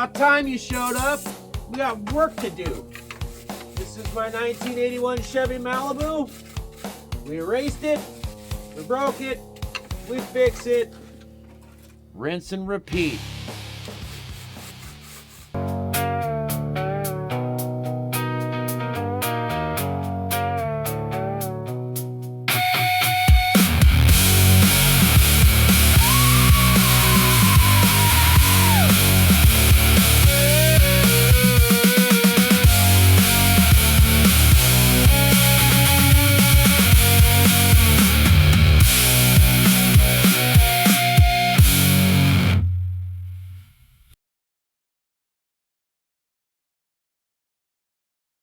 about time you showed up. We got work to do. This is my 1981 Chevy Malibu. We erased it, we broke it, we fix it, rinse and repeat.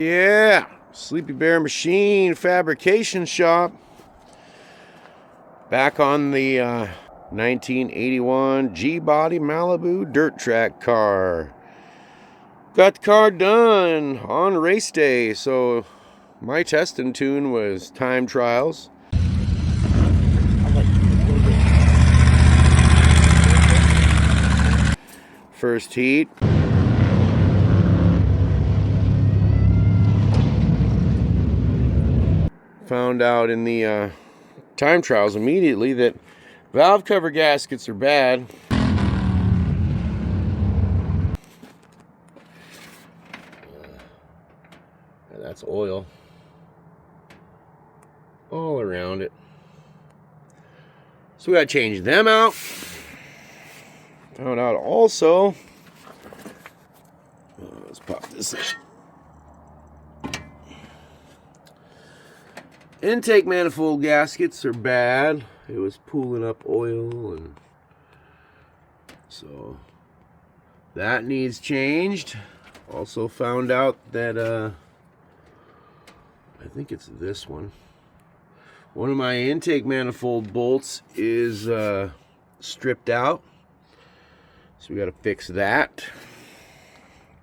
Yeah, Sleepy Bear Machine Fabrication Shop. Back on the 1981 G-Body Malibu dirt track car. Got the car done on race day, so my testing tune was time trials. First heat. Found out in the time trials immediately that valve cover gaskets are bad. That's oil all around it. So we gotta change them out. Found out also, let's pop this in. Intake manifold gaskets are bad. It was pooling up oil, and so that needs changed. Also found out that I think it's this one. One of my intake manifold bolts is stripped out, so we got to fix that.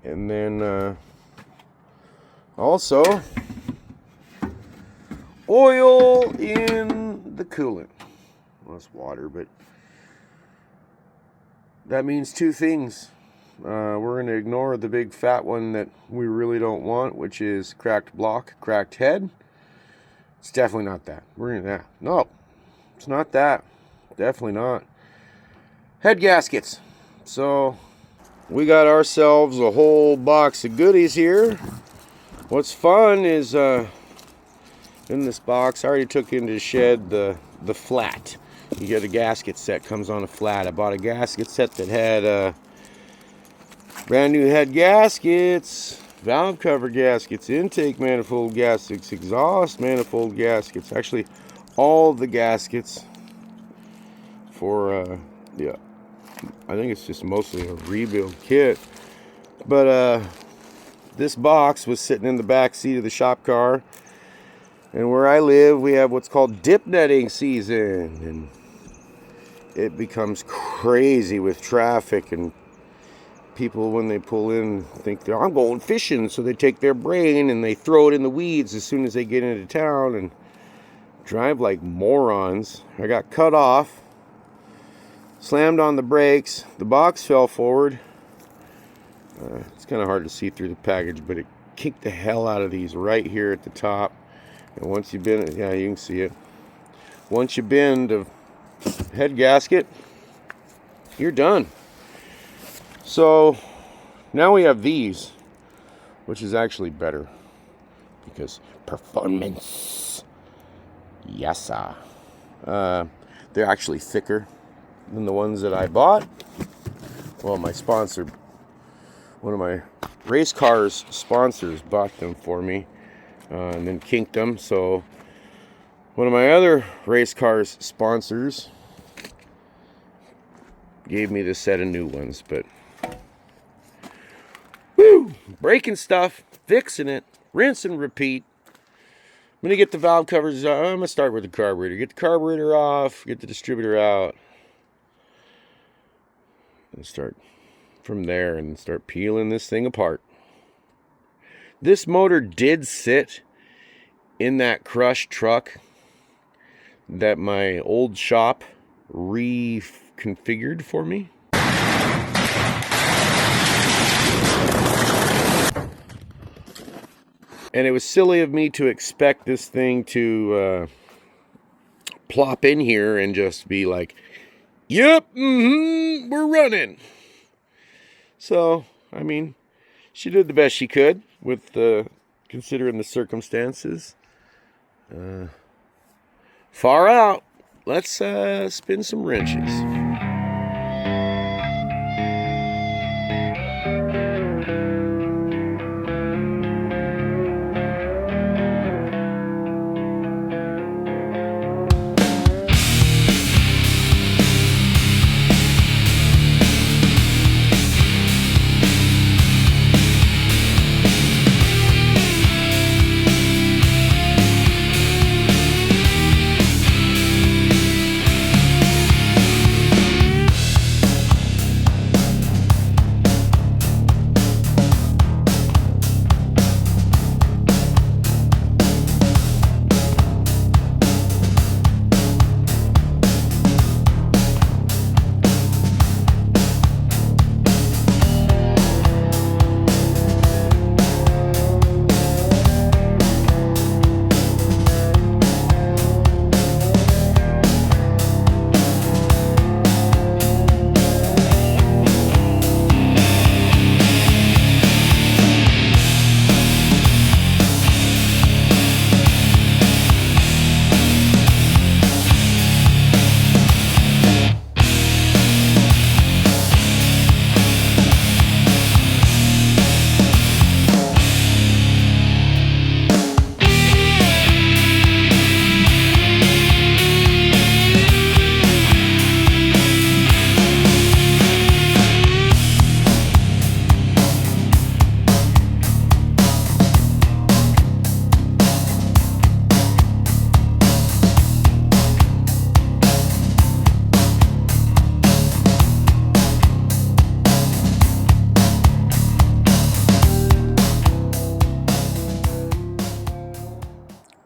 And then also oil in the coolant. Well, it's water, but that means two things. We're going to ignore the big fat one that we really don't want, which is cracked block, cracked head. It's definitely not that. We're going to, no, it's not that. Definitely not. Head gaskets. So we got ourselves a whole box of goodies here. What's fun is in this box, I already took into the shed the flat. You get a gasket set, comes on a flat. I bought a gasket set that had brand new head gaskets, valve cover gaskets, intake manifold gaskets, exhaust manifold gaskets. Actually, all the gaskets for, yeah, I think it's just mostly a rebuild kit. But this box was sitting in the back seat of the shop car. And where I live, we have what's called dip netting season, and it becomes crazy with traffic, and people, when they pull in, think I'm going fishing, so they take their brain and they throw it in the weeds as soon as they get into town and drive like morons. I got cut off, slammed on the brakes, the box fell forward. It's kind of hard to see through the package, but it kicked the hell out of these right here at the top. And once you bend, yeah, you can see it. Once you bend a head gasket, you're done. So now we have these, which is actually better because performance. Yes, sir. They're actually thicker than the ones that I bought. Well, my sponsor, one of my race cars sponsors, bought them for me. And then kinked them. So one of my other race cars sponsors gave me this set of new ones. But woo, breaking stuff, fixing it, rinse and repeat. I'm gonna get the valve covers. I'm gonna start with the carburetor. Get the carburetor off. Get the distributor out. And start from there and start peeling this thing apart. This motor did sit in that crushed truck that my old shop reconfigured for me. And it was silly of me to expect this thing to plop in here and just be like, yep, we're running. So, I mean, she did the best she could with considering the circumstances. Far out. Let's spin some wrenches.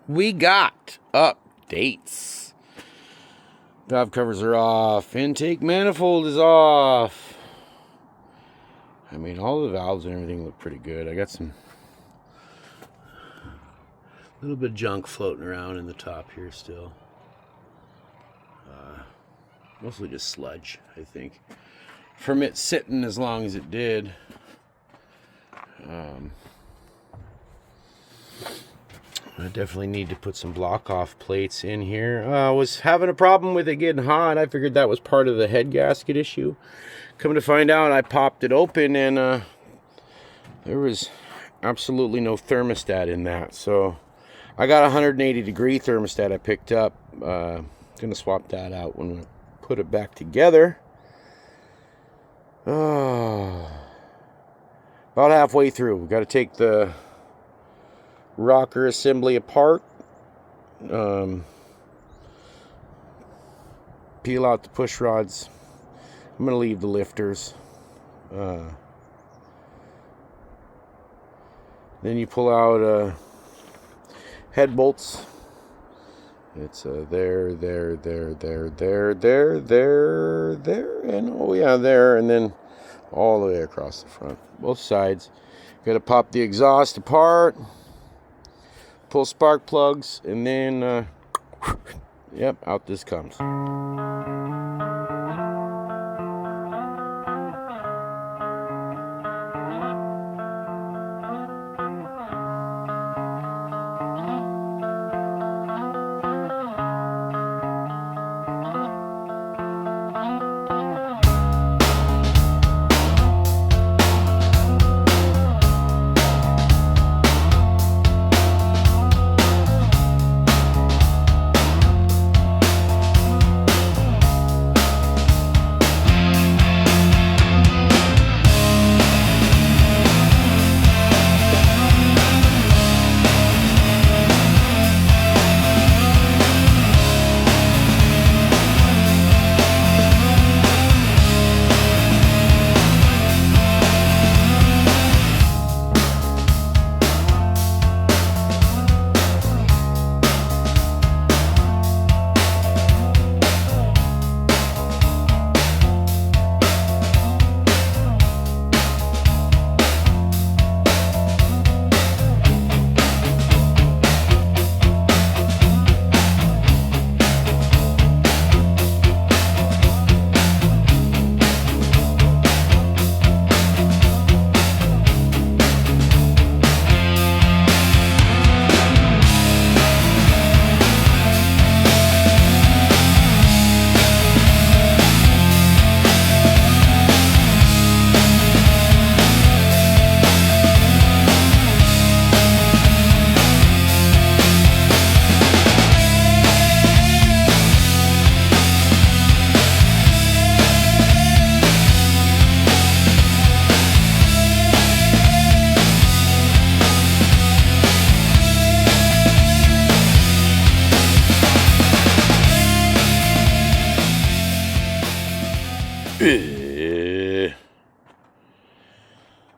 We got updates. Valve covers are off. Intake manifold is off. I mean, all the valves and everything look pretty good. I got some little bit of junk floating around in the top here still. Mostly just sludge, I think, from it sitting as long as it did. I definitely need to put some block off plates in here. I was having a problem with it getting hot. I figured that was part of the head gasket issue. Come to find out, I popped it open and there was absolutely no thermostat in that. So I got a 180 degree thermostat I picked up. Gonna swap that out when we put it back together. About halfway through. We got to take the rocker assembly apart, peel out the push rods. I'm going to leave the lifters. Then you pull out head bolts. It's there, and oh yeah, there, and then all the way across the front, both sides. Got to pop the exhaust apart, pull spark plugs, and then yep, out this comes.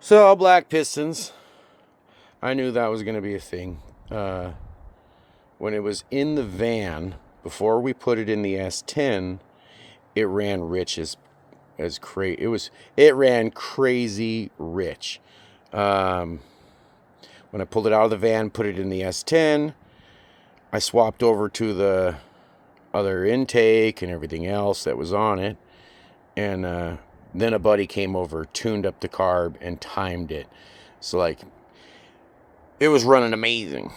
So, black pistons. I knew that was going to be a thing. When it was in the van, before we put it in the S10, it ran rich as crazy. It ran crazy rich. When I pulled it out of the van, put it in the S10, I swapped over to the other intake and everything else that was on it. And then a buddy came over, tuned up the carb, and timed it. So, like, it was running amazing.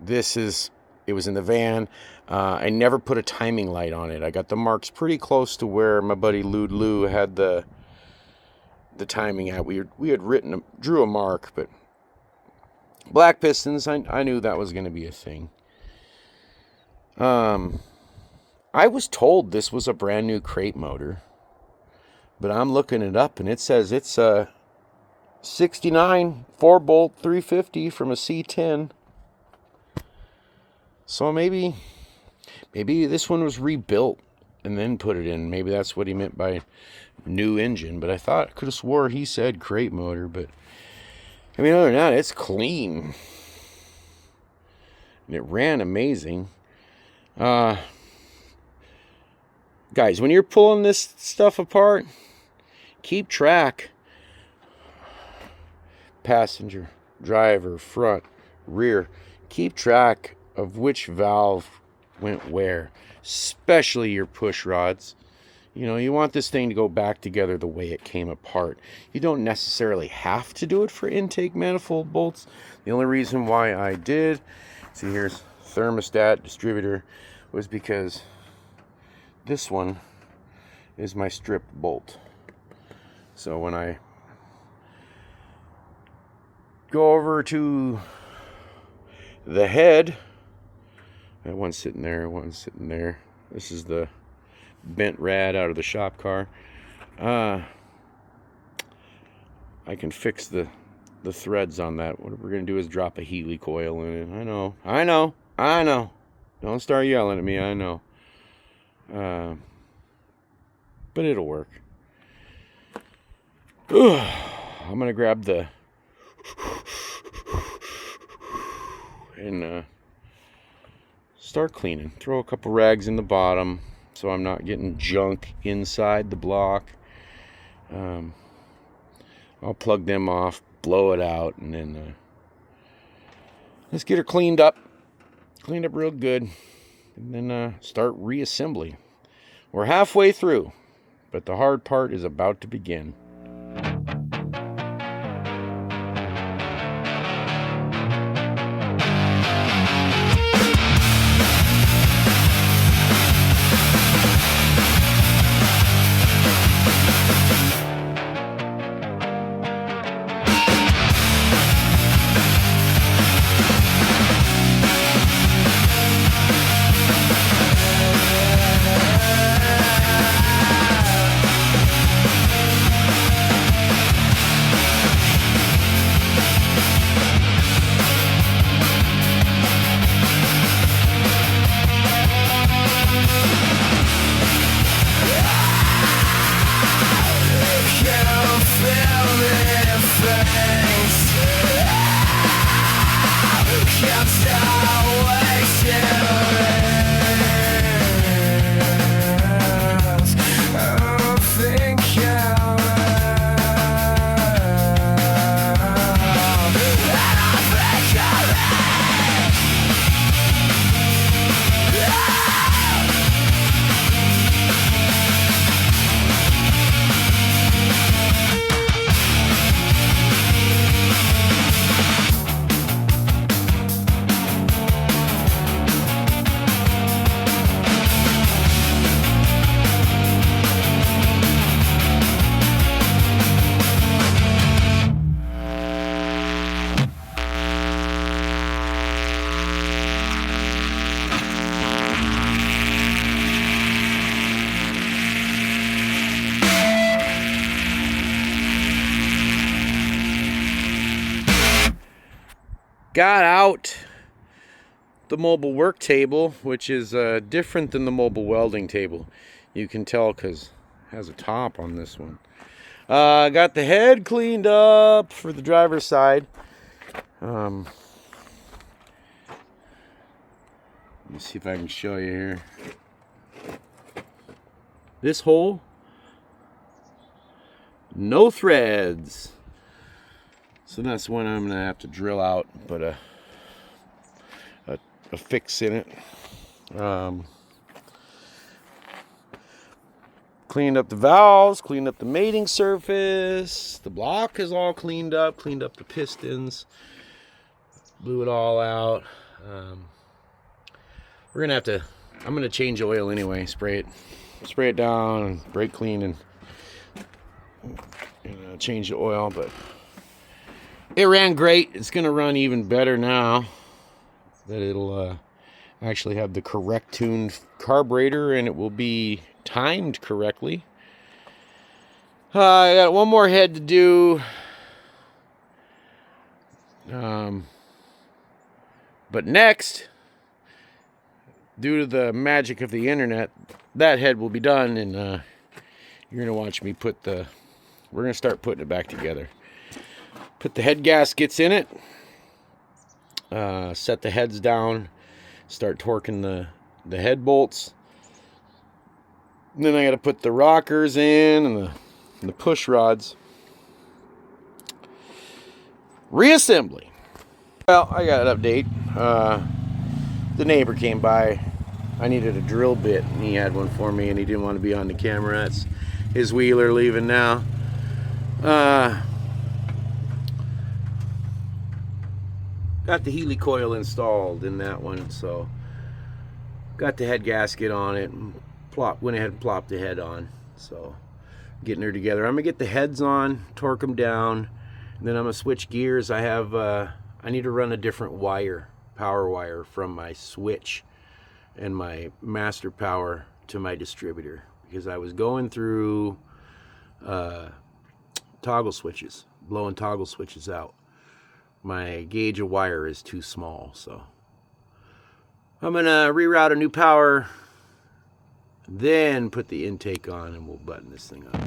It was in the van. I never put a timing light on it. I got the marks pretty close to where my buddy Lou had the timing at. We had drew a mark, but black pistons, I knew that was going to be a thing. I was told this was a brand new crate motor, but I'm looking it up and it says it's a 69 4-bolt 350 from a C10. So maybe this one was rebuilt and then put it in. Maybe that's what he meant by new engine. But I could have swore he said crate motor. But I mean, other than that, it's clean. And it ran amazing. Guys, when you're pulling this stuff apart, keep track. Passenger, driver, front, rear. Keep track of which valve went where, especially your push rods. You know, you want this thing to go back together the way it came apart. You don't necessarily have to do it for intake manifold bolts. The only reason why I did, see here's thermostat, distributor, was because this one is my stripped bolt. So when I go over to the head, that one's sitting there, one's sitting there. This is the bent rad out of the shop car. I can fix the threads on that. What we're going to do is drop a Helicoil in it. I know. Don't start yelling at me, I know. But it'll work. I'm going to grab the and start cleaning. Throw a couple rags in the bottom so I'm not getting junk inside the block. I'll plug them off, blow it out, and then let's get her cleaned up real good, and then start reassembly. We're halfway through, but the hard part is about to begin. Got out the mobile work table, which is different than the mobile welding table. You can tell because has a top on this one. Got the head cleaned up for the driver's side. Let me see if I can show you here. This hole, no threads. So that's one I'm gonna have to drill out, but a fix in it. Cleaned up the valves, cleaned up the mating surface. The block is all cleaned up the pistons, blew it all out. We're gonna have to, I'm gonna change oil anyway, spray it down and brake clean and change the oil, but it ran great. It's gonna run even better now that it'll actually have the correct tuned carburetor and it will be timed correctly. I got one more head to do, but next, due to the magic of the internet, that head will be done, and you're gonna watch me we're gonna start putting it back together. Put the head gaskets in it, set the heads down, start torquing the head bolts. And then I got to put the rockers in and the push rods. Reassembly. Well, I got an update. The neighbor came by. I needed a drill bit, and he had one for me, and he didn't want to be on the camera. That's his wheeler leaving now. Got the Helicoil installed in that one, so got the head gasket on it. Went ahead and plopped the head on. So getting her together. I'm gonna get the heads on, torque them down, and then I'm gonna switch gears. I need to run a different power wire from my switch and my master power to my distributor, because I was going through toggle switches, blowing toggle switches out. My gauge of wire is too small, so I'm gonna reroute a new power, then put the intake on, and we'll button this thing up.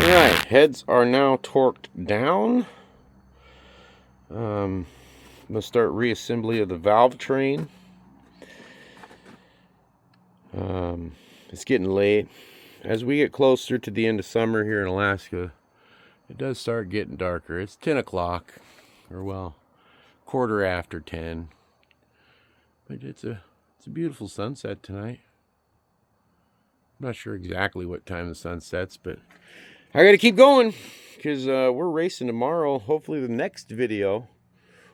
Alright, heads are now torqued down. I'm going to start reassembly of the valve train. It's getting late. As we get closer to the end of summer here in Alaska, it does start getting darker. It's 10 o'clock, or well, quarter after 10. But it's a beautiful sunset tonight. I'm not sure exactly what time the sun sets, but I gotta keep going, because we're racing tomorrow. Hopefully the next video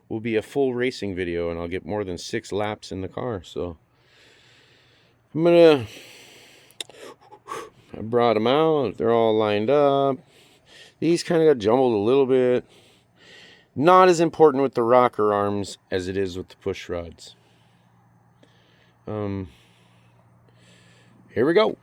will be a full racing video, and I'll get more than 6 laps in the car. So I brought them out. They're all lined up. These kind of got jumbled a little bit. Not as important with the rocker arms as it is with the push rods. Here we go.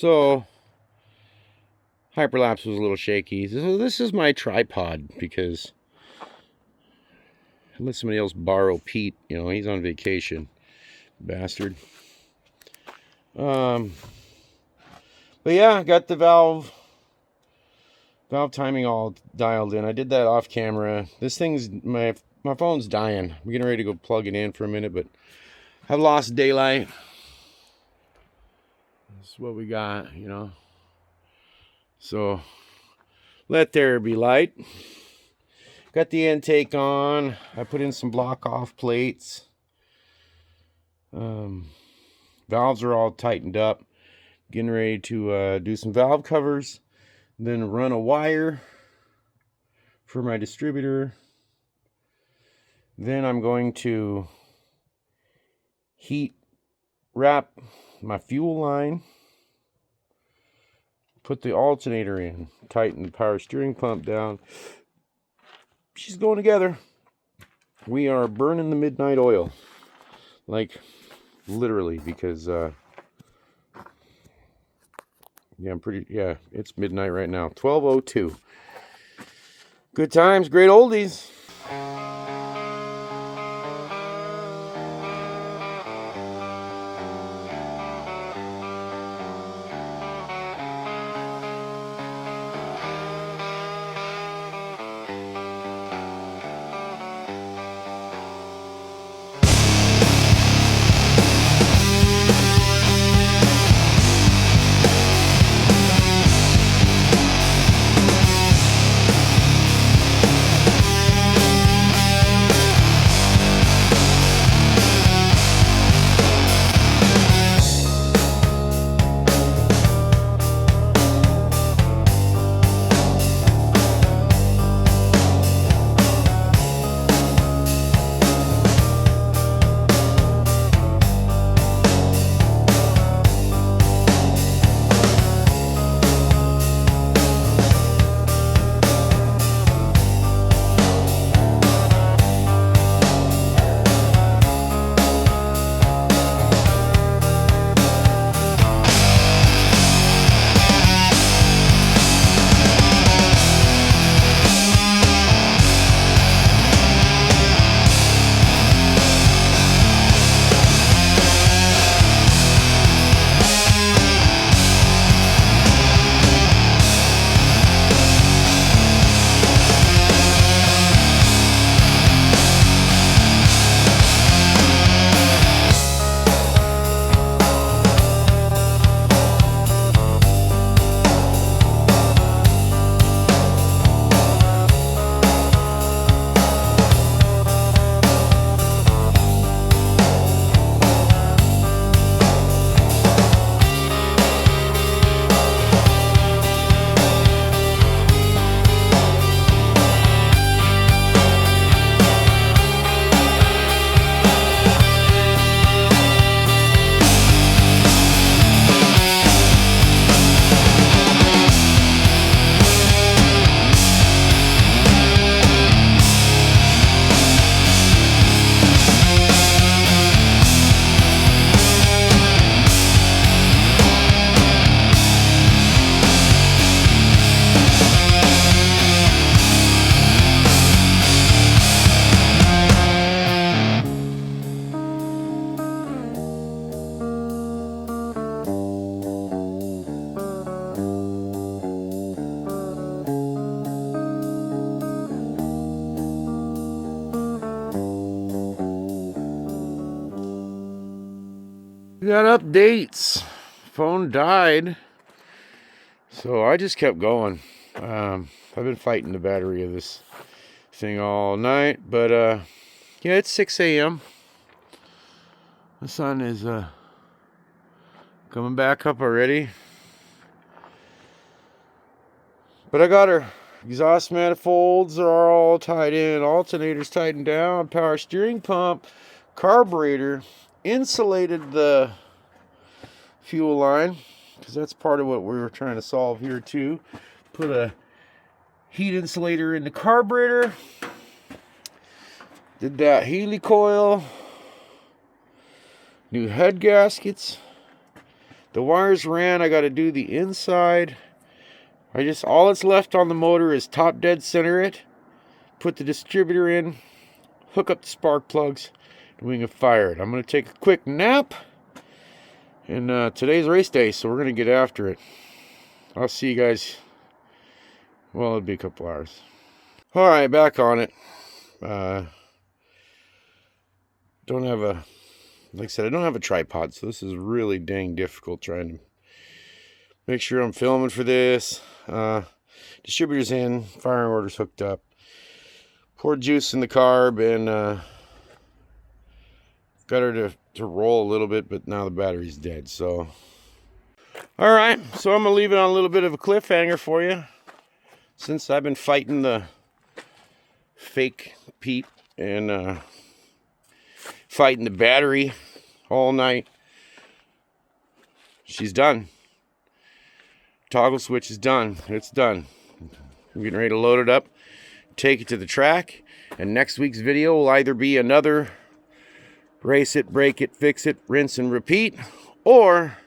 So hyperlapse was a little shaky. So this is my tripod because I let somebody else borrow Pete. You know, he's on vacation, bastard. But yeah, got the valve timing all dialed in. I did that off camera. This thing's my phone's dying. I'm getting ready to go plug it in for a minute, but I've lost daylight. That's what we got, you know. So let there be light. Got the intake on. I put in some block off plates. Valves are all tightened up. Getting ready to do some valve covers. Then run a wire for my distributor. Then I'm going to heat wrap my fuel line. Put the alternator in. Tighten the power steering pump down. She's going together. We are burning the midnight oil. Like, literally, because, yeah, it's midnight right now. 12:02. Good times, great oldies. We got updates. Phone died. So I just kept going. I've been fighting the battery of this thing all night. But yeah, it's 6 a.m. The sun is coming back up already. But I got her. Exhaust manifolds are all tied in. Alternators tightened down. Power steering pump. Carburetor. Insulated the fuel line, because that's part of what we were trying to solve here too. Put a heat insulator in the carburetor. Did that Helicoil. New head gaskets. The wires ran. I got to do the inside. All that's left on the motor is top dead center it, put the distributor in, hook up the spark plugs, and we can fire it. I'm going to take a quick nap, and today's race day, so we're going to get after it. I'll see you guys, well, it'll be a couple hours. All right, back on it. Don't have like I said, I don't have a tripod, so this is really dang difficult trying to make sure I'm filming for this. Distributor's in, firing order's hooked up. Poured juice in the carb and got her to roll a little bit, but now the battery's dead. So, all right, so I'm gonna leave it on a little bit of a cliffhanger for you, since I've been fighting the fake Pete and fighting the battery all night. She's done. Toggle switch is done. It's done. I'm getting ready to load it up, take it to the track, and next week's video will either be another race it, break it, fix it, rinse and repeat, or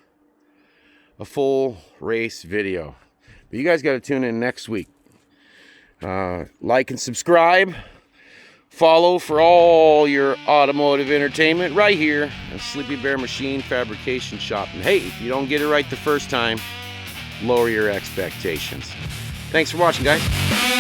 a full race video. But you guys got to tune in next week. Like and subscribe. Follow for all your automotive entertainment right here at Sleepy Bear Machine Fabrication Shop. And hey, if you don't get it right the first time, lower your expectations. Thanks for watching, guys.